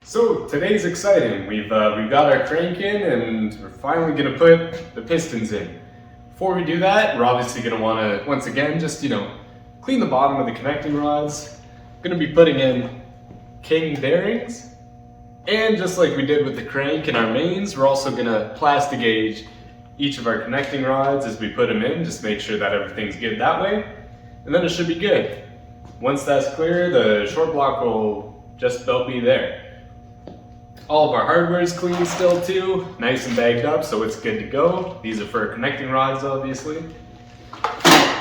So today's exciting. We've got our crank in and we're finally gonna put the pistons in. Before we do that, we're obviously gonna wanna, once again, just, clean the bottom of the connecting rods. Gonna be putting in king bearings. And just like we did with the crank and our mains, we're also gonna plastic gauge each of our connecting rods as we put them in, just make sure that everything's good that way. And then it should be good. Once that's clear, the short block will just about be there. All of our hardware is clean still too, nice and bagged up, so it's good to go. These are for our connecting rods, obviously.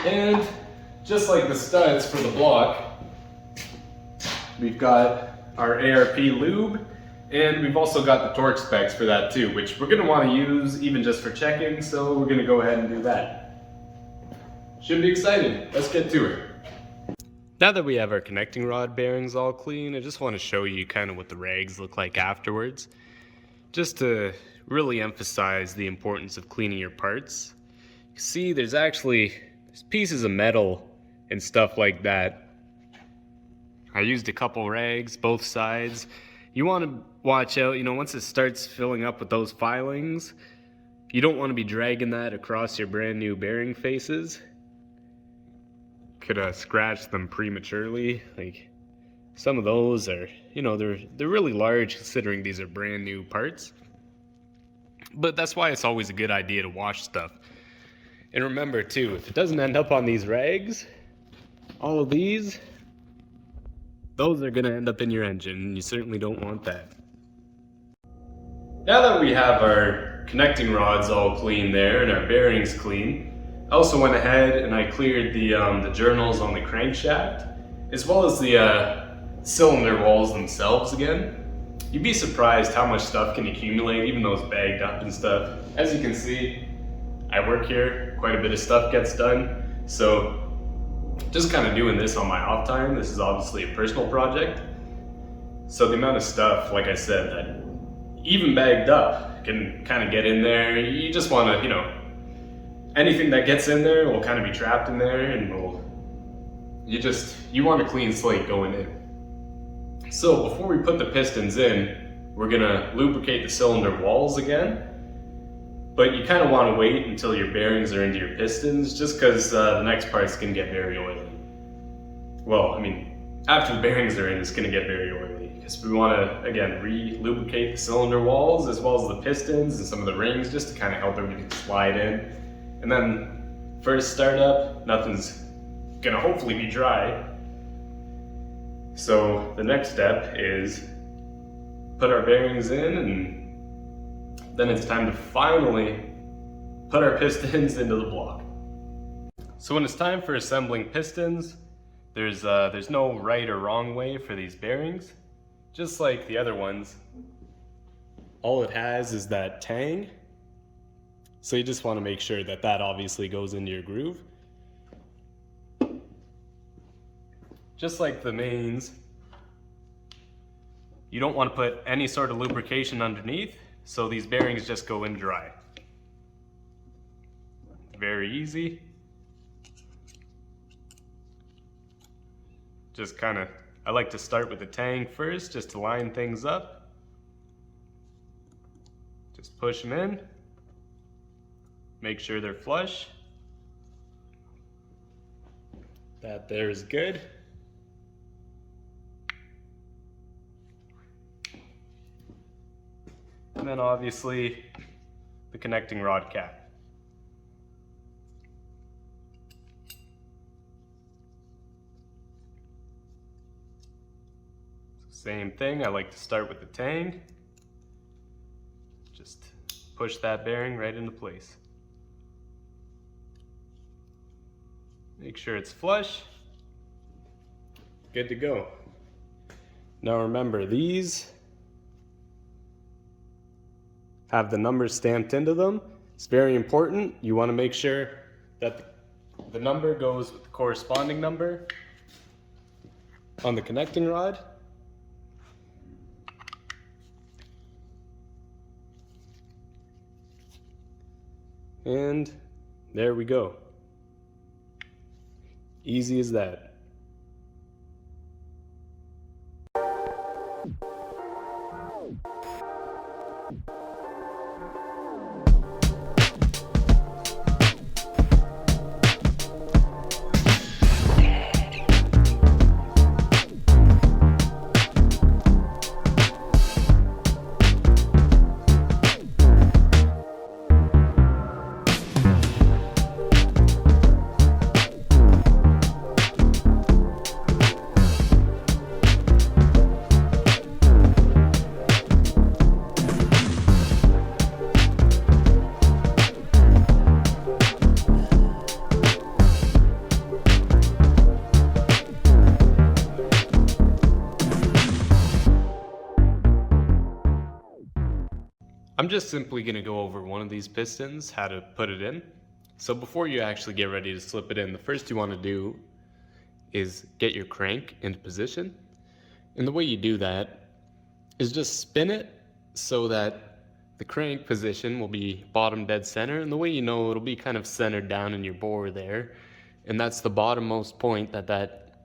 And just like the studs for the block, we've got our ARP lube, and we've also got the torque specs for that too, which we're gonna wanna use even just for checking, so we're gonna go ahead and do that. Should be exciting, let's get to it. Now that we have our connecting rod bearings all clean, I just want to show you kind of what the rags look like afterwards. Just to really emphasize the importance of cleaning your parts. You see, there's pieces of metal and stuff like that. I used a couple rags, both sides. You want to watch out, once it starts filling up with those filings, you don't want to be dragging that across your brand new bearing faces. Could scratch them prematurely. Like some of those are, they're really large considering these are brand new parts. But that's why it's always a good idea to wash stuff. And remember too, if it doesn't end up on these rags, all of these, those are gonna end up in your engine, and you certainly don't want that. Now that we have our connecting rods all clean there and our bearings clean, I also went ahead and I cleared the journals on the crankshaft, as well as the cylinder walls themselves again. You'd be surprised how much stuff can accumulate, even though it's bagged up and stuff. As you can see, I work here, quite a bit of stuff gets done, so just kind of doing this on my off time. This is obviously a personal project. So the amount of stuff, like I said, that even bagged up can kind of get in there. You just want to, anything that gets in there will kind of be trapped in there, and you want a clean slate going in. So before we put the pistons in, we're gonna lubricate the cylinder walls again, but you kind of want to wait until your bearings are into your pistons, just because the next part's gonna get very oily. Well, after the bearings are in, it's gonna get very oily, because we want to, again, re-lubricate the cylinder walls as well as the pistons and some of the rings, just to kind of help everything slide in. And then first startup, nothing's gonna hopefully be dry. So the next step is put our bearings in, and then it's time to finally put our pistons into the block. So when it's time for assembling pistons, there's no right or wrong way for these bearings. Just like the other ones, all it has is that tang. So you just want to make sure that that obviously goes into your groove. Just like the mains, you don't want to put any sort of lubrication underneath, so these bearings just go in dry. Very easy. Just I like to start with the tang first, just to line things up. Just push them in. Make sure they're flush. That there is good. And then obviously the connecting rod cap. Same thing, I like to start with the tang. Just push that bearing right into place. Make sure it's flush. Good to go. Now remember, these have the numbers stamped into them. It's very important. You want to make sure that the number goes with the corresponding number on the connecting rod. And there we go. Easy as that. I'm just simply going to go over one of these pistons, how to put it in. So before you actually get ready to slip it in, the first you want to do is get your crank into position. And the way you do that is just spin it so that the crank position will be bottom dead center. And the way you know, it'll be kind of centered down in your bore there. And that's the bottommost point that that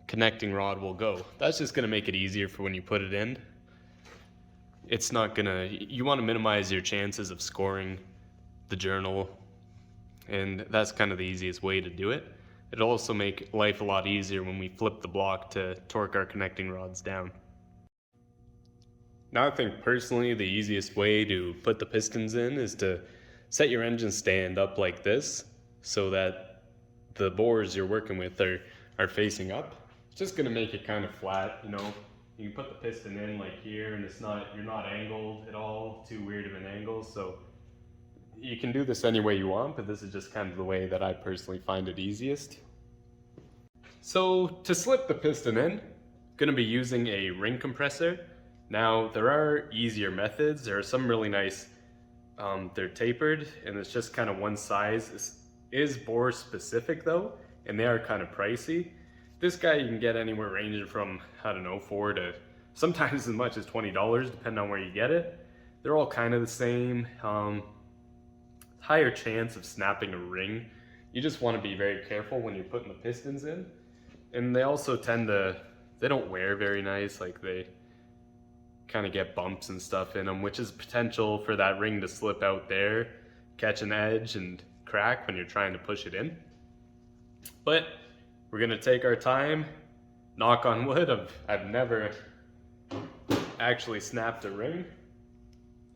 connecting rod will go. That's just going to make it easier for when you put it in. It's not gonna, you want to minimize your chances of scoring the journal, and that's kind of the easiest way to do it. It'll also make life a lot easier when we flip the block to torque our connecting rods down. Now I think personally the easiest way to put the pistons in is to set your engine stand up like this so that the bores you're working with are facing up. It's just gonna make it kind of flat, you know. You can put the piston in like here, and you're not angled at all, too weird of an angle. So you can do this any way you want, but this is just kind of the way that I personally find it easiest. So to slip the piston in, I'm gonna be using a ring compressor. Now there are easier methods. There are some really nice, they're tapered, and it's just kind of one size. This is bore specific though, and they are kind of pricey. This guy you can get anywhere ranging from, I don't know, $4 to sometimes as much as $20, depending on where you get it. They're all kind of the same. Higher chance of snapping a ring. You just want to be very careful when you're putting the pistons in. And they also they don't wear very nice, like they kind of get bumps and stuff in them, which is potential for that ring to slip out there, catch an edge and crack when you're trying to push it in. But we're gonna take our time, knock on wood. I've never actually snapped a ring.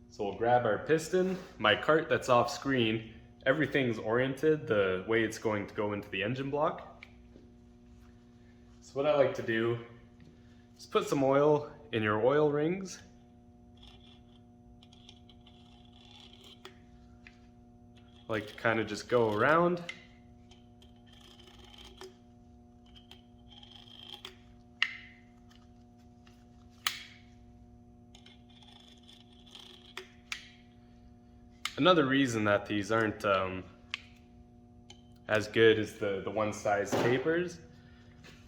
So we'll grab our piston. My cart that's off screen, everything's oriented the way it's going to go into the engine block. So what I like to do is put some oil in your oil rings. I like to kind of just go around. Another reason that these aren't as good as the one size tapers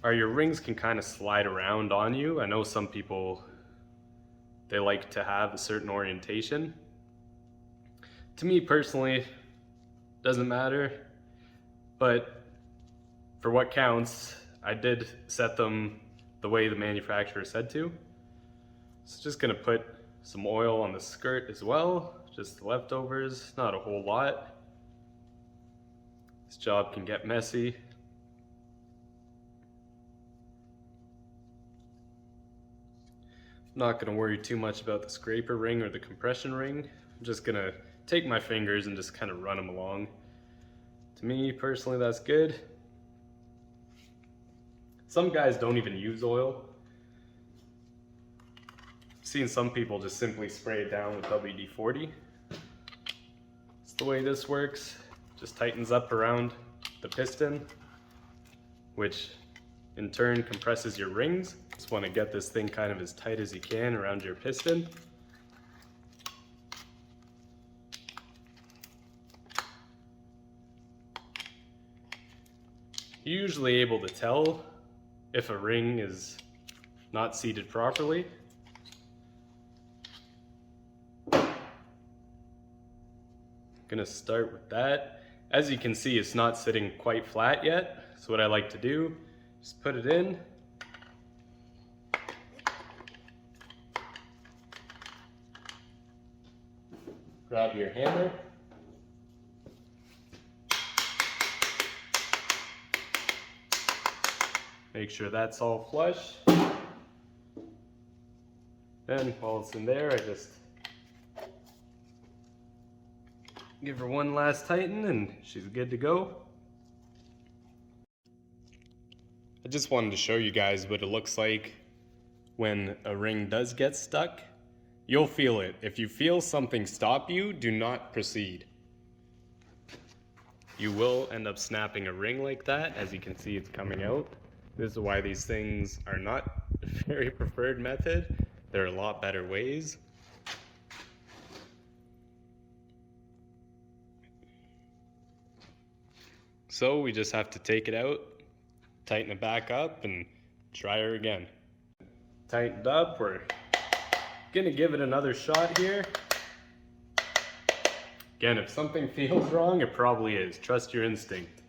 are your rings can kind of slide around on you. I know some people, they like to have a certain orientation. To me personally, doesn't matter, but for what counts, I did set them the way the manufacturer said to. So just gonna put some oil on the skirt as well. Just the leftovers, not a whole lot. This job can get messy. I'm not gonna worry too much about the scraper ring or the compression ring. I'm just gonna take my fingers and just kind of run them along. To me personally, that's good. Some guys don't even use oil. I've seen some people just simply spray it down with WD-40. It's the way this works. Just tightens up around the piston, which in turn compresses your rings. Just want to get this thing kind of as tight as you can around your piston. You're usually able to tell if a ring is not seated properly. Gonna start with that. As you can see, it's not sitting quite flat yet. So what I like to do, just put it in. Grab your hammer. Make sure that's all flush. Then while it's in there, I just give her one last tighten and she's good to go. I just wanted to show you guys what it looks like when a ring does get stuck. You'll feel it. If you feel something stop you, do not proceed. You will end up snapping a ring like that. As you can see, it's coming out. This is why these things are not a very preferred method. There are a lot better ways. So we just have to take it out, tighten it back up, and try her again. Tightened up, we're gonna give it another shot here. Again, if something feels wrong, it probably is. Trust your instinct.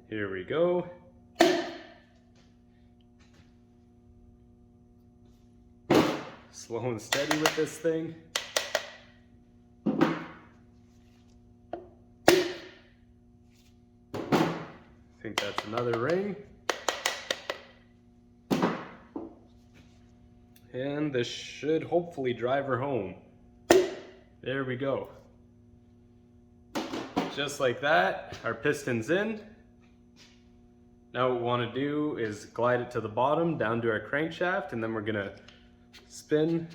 Here we go. Slow and steady with this thing. I think that's another ring. And this should hopefully drive her home. There we go. Just like that, our piston's in. Now what we want to do is glide it to the bottom, down to our crankshaft, and then we're gonna spin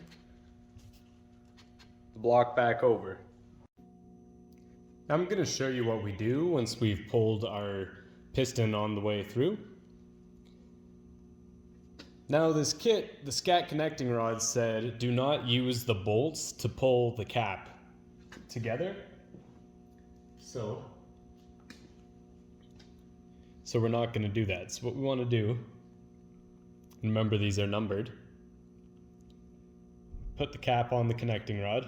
the block back over. Now I'm gonna show you what we do once we've pulled our piston on the way through. Now this kit, the scat connecting rod said, do not use the bolts to pull the cap together. So we're not going to do that. So what we want to do, remember these are numbered, put the cap on the connecting rod.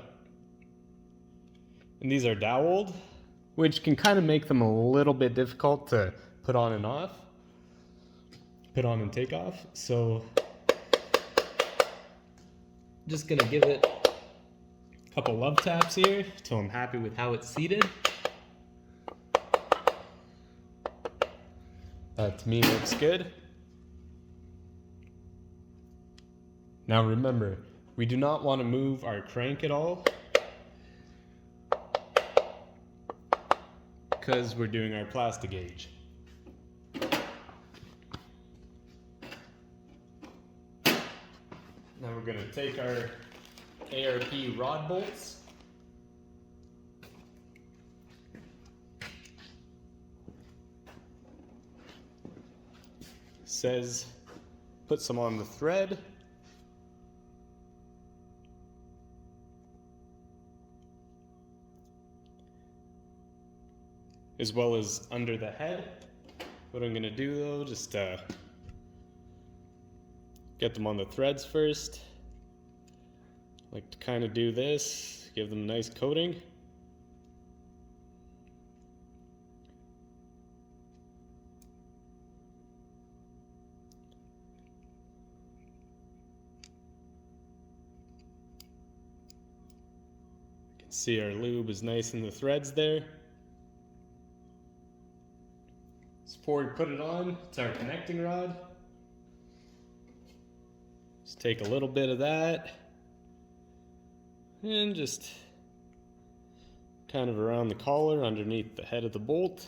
And these are doweled, which can kind of make them a little bit difficult to put on and off. Put on and take off. So just gonna give it a couple love taps here till I'm happy with how it's seated. That to me looks good. Now remember, we do not want to move our crank at all because we're doing our plastic gauge. Now we're going to take our ARP rod bolts. Says put some on the thread. As well as under the head. What I'm going to do though, just get them on the threads first. Like to kind of do this, give them a nice coating. You can see our lube is nice in the threads there. So before we put it on, it's our connecting rod. Just take a little bit of that and just kind of around the collar underneath the head of the bolt.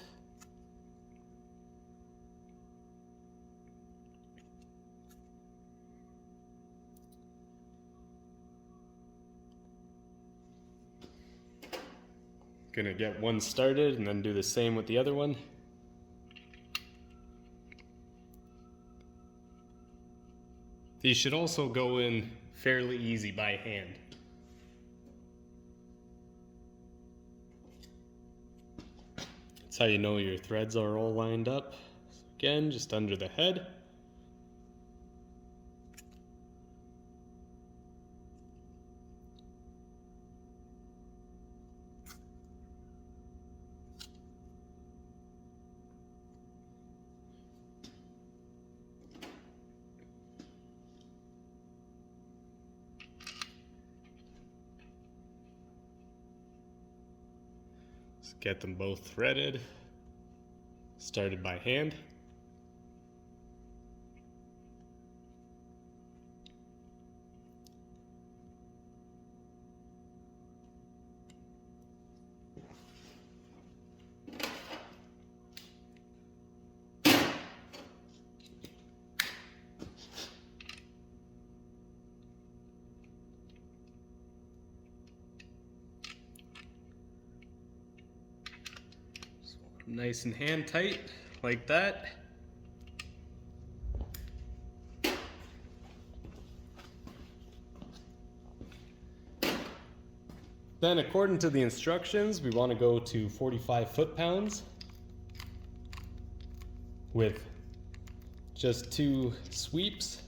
Gonna get one started and then do the same with the other one. These should also go in fairly easy by hand. That's how you know your threads are all lined up. So again, just under the head. Get them both threaded, started by hand. Nice and hand tight, like that. Then according to the instructions, we want to go to 45 foot-pounds. with just 2 sweeps,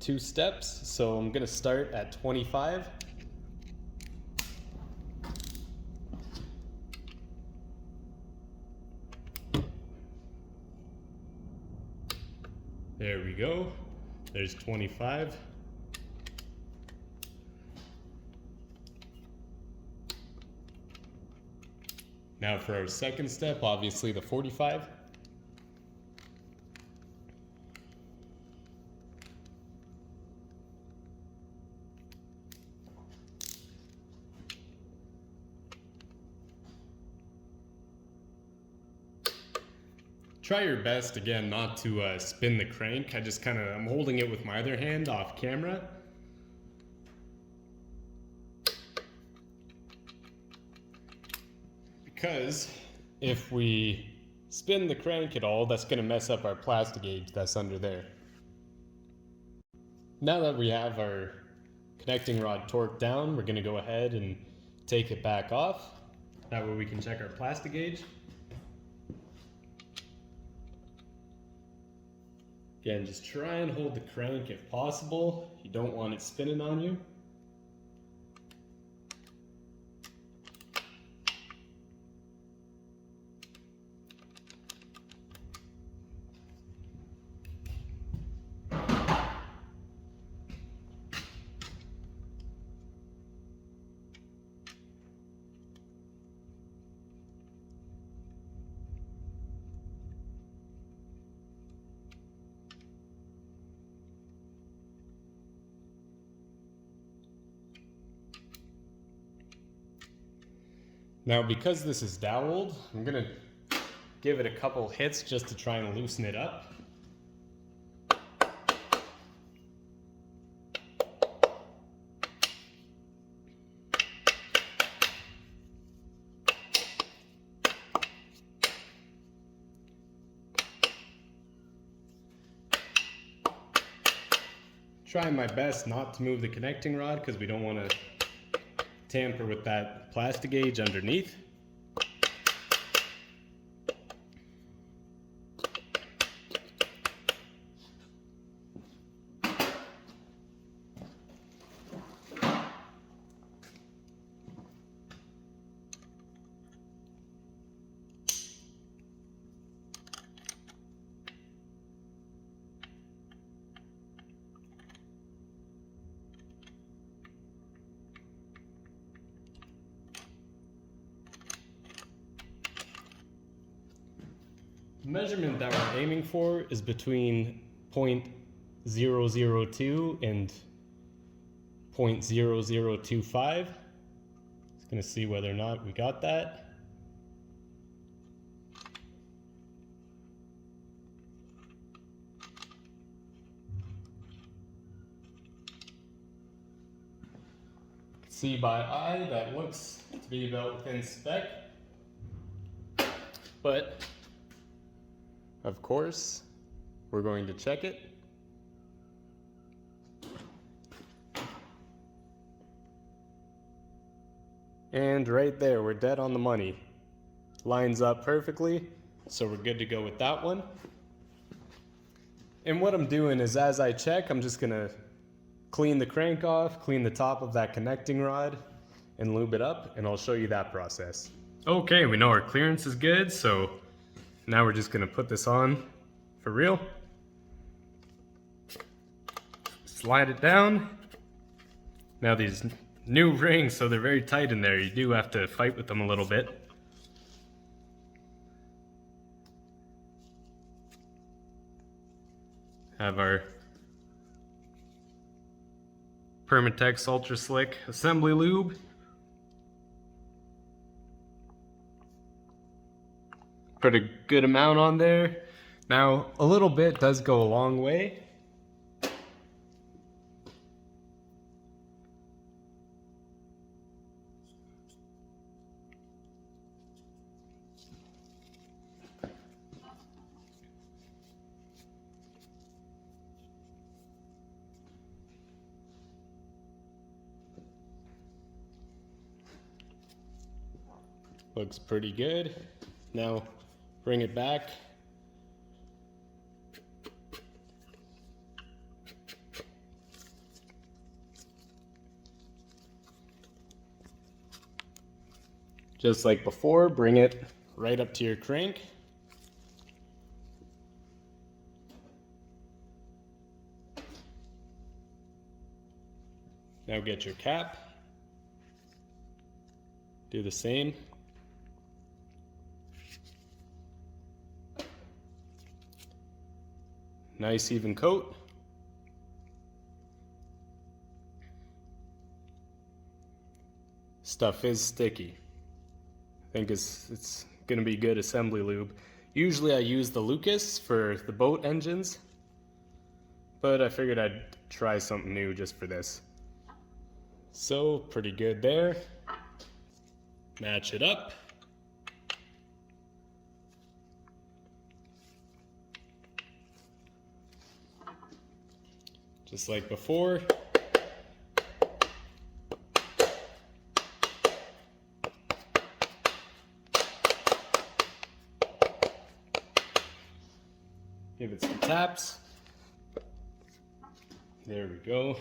2 steps. So I'm gonna start at 25. There we go. There's 25. Now for our second step, obviously the 45. Try your best, again, not to spin the crank. I'm holding it with my other hand off camera. Because if we spin the crank at all, that's gonna mess up our plastic gauge that's under there. Now that we have our connecting rod torqued down, we're gonna go ahead and take it back off. That way we can check our plastic gauge. Again, just try and hold the crank if possible. You don't want it spinning on you. Now, because this is doweled, I'm gonna give it a couple hits just to try and loosen it up. Trying my best not to move the connecting rod because we don't want to tamper with that plastic gauge underneath. The measurement that we're aiming for is between 0.002 and 0.0025. Just gonna see whether or not we got that. See by eye, that looks to be about within spec. But of course, we're going to check it. And right there, we're dead on the money. Lines up perfectly, so we're good to go with that one. And what I'm doing is, as I check, I'm just gonna clean the crank off, clean the top of that connecting rod, and lube it up, and I'll show you that process. Okay, we know our clearance is good, so now we're just gonna put this on for real. Slide it down. Now these new rings, so they're very tight in there. You do have to fight with them a little bit. Have our Permatex Ultra Slick assembly lube. Put a good amount on there. Now, a little bit does go a long way. Looks pretty good. Now, bring it back Just like before, bring it right up to your crank. Now get your cap. Do the same. Nice even coat. Stuff is sticky. I think it's gonna be good assembly lube. Usually I use the Lucas for the boat engines, but I figured I'd try something new just for this. So pretty good there. Match it up. Just like before. Give it some taps. There we go.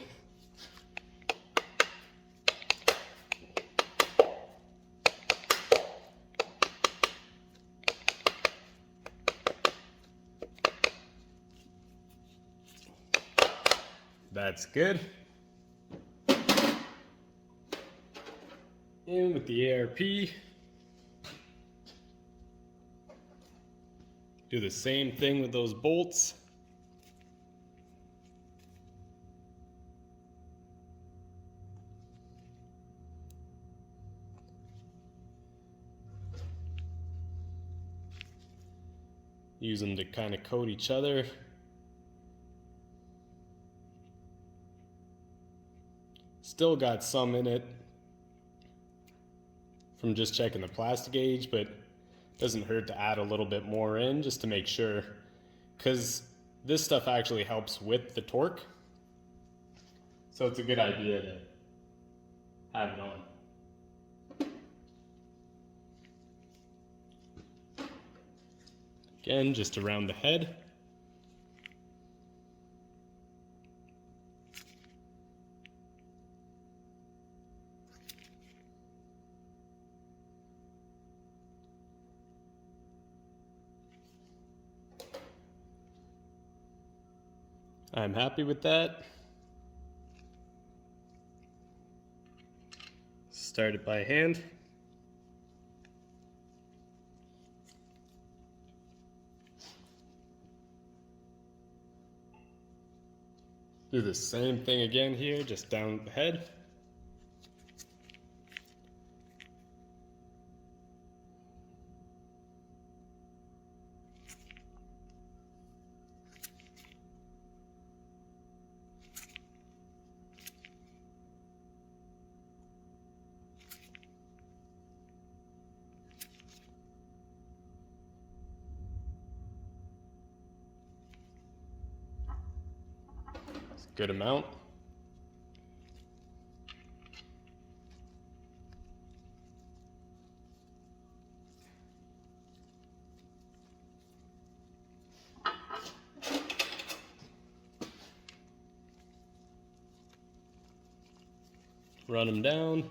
That's good. And with the ARP, do the same thing with those bolts. Use them to kind of coat each other. Still got some in it from just checking the plastic gauge, but doesn't hurt to add a little bit more in just to make sure, because this stuff actually helps with the torque. So it's a good idea to have it on. Again, just around the head. I'm happy with that. Start it by hand. Do the same thing again here, just down the head. Good amount. Run them down.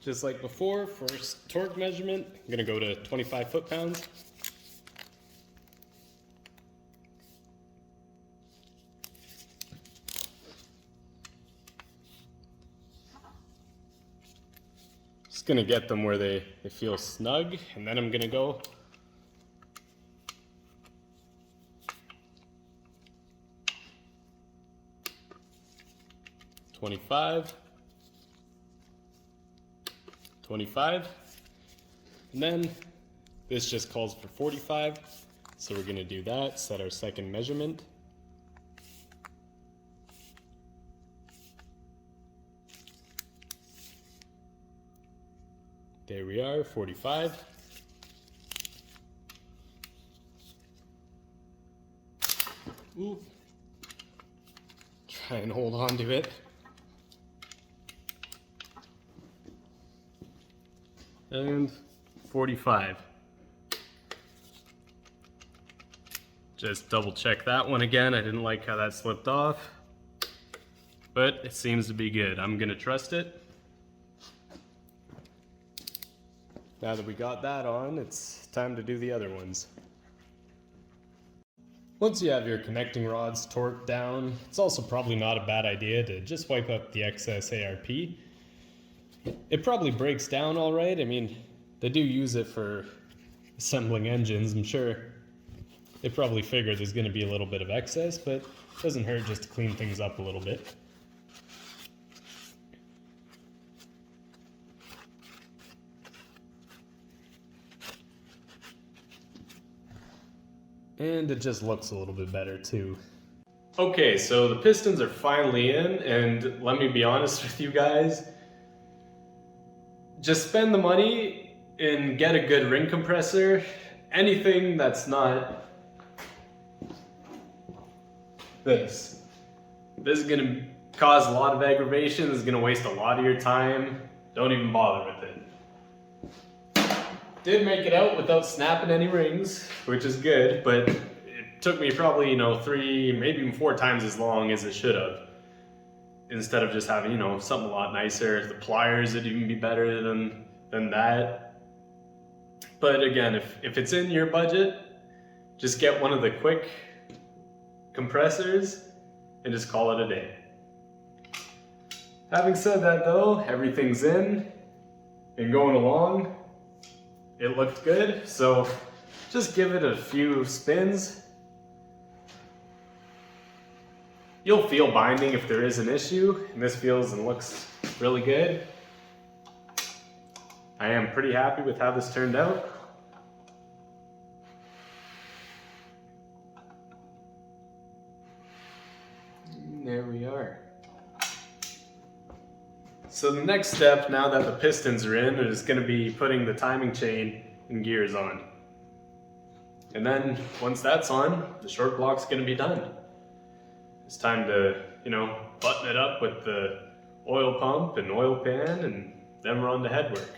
Just like before, first torque measurement, I'm gonna go to 25 foot-pounds. Just gonna get them where they feel snug, and then I'm gonna go 25, 25, and then this just calls for 45, so we're going to do that, set our second measurement. There we are, 45. Ooh. Try and hold on to it. And 45. Just double check that one again. I didn't like how that slipped off, but it seems to be good. I'm gonna trust it. Now that we got that on, it's time to do the other ones. Once you have your connecting rods torqued down, it's also probably not a bad idea to just wipe up the excess ARP. It probably breaks down all right. I mean, they do use it for assembling engines. I'm sure they probably figure there's going to be a little bit of excess, but it doesn't hurt just to clean things up a little bit. And it just looks a little bit better too. Okay, so the pistons are finally in, and let me be honest with you guys, just spend the money and get a good ring compressor. Anything that's not this. This is gonna cause a lot of aggravation, this is gonna waste a lot of your time. Don't even bother with it. Did make it out without snapping any rings, which is good, but it took me probably, 3, maybe even 4 times as long as it should have. Instead of just having, something a lot nicer. The pliers would even be better than that. But again, if it's in your budget, just get one of the quick compressors and just call it a day. Having said that though, everything's in and going along. It looked good, so just give it a few spins. You'll feel binding if there is an issue, and this feels and looks really good. I am pretty happy with how this turned out. And there we are. So the next step, now that the pistons are in, is going to be putting the timing chain and gears on. And then once that's on, the short block's going to be done. It's time to, button it up with the oil pump and oil pan, and then we're on to head work.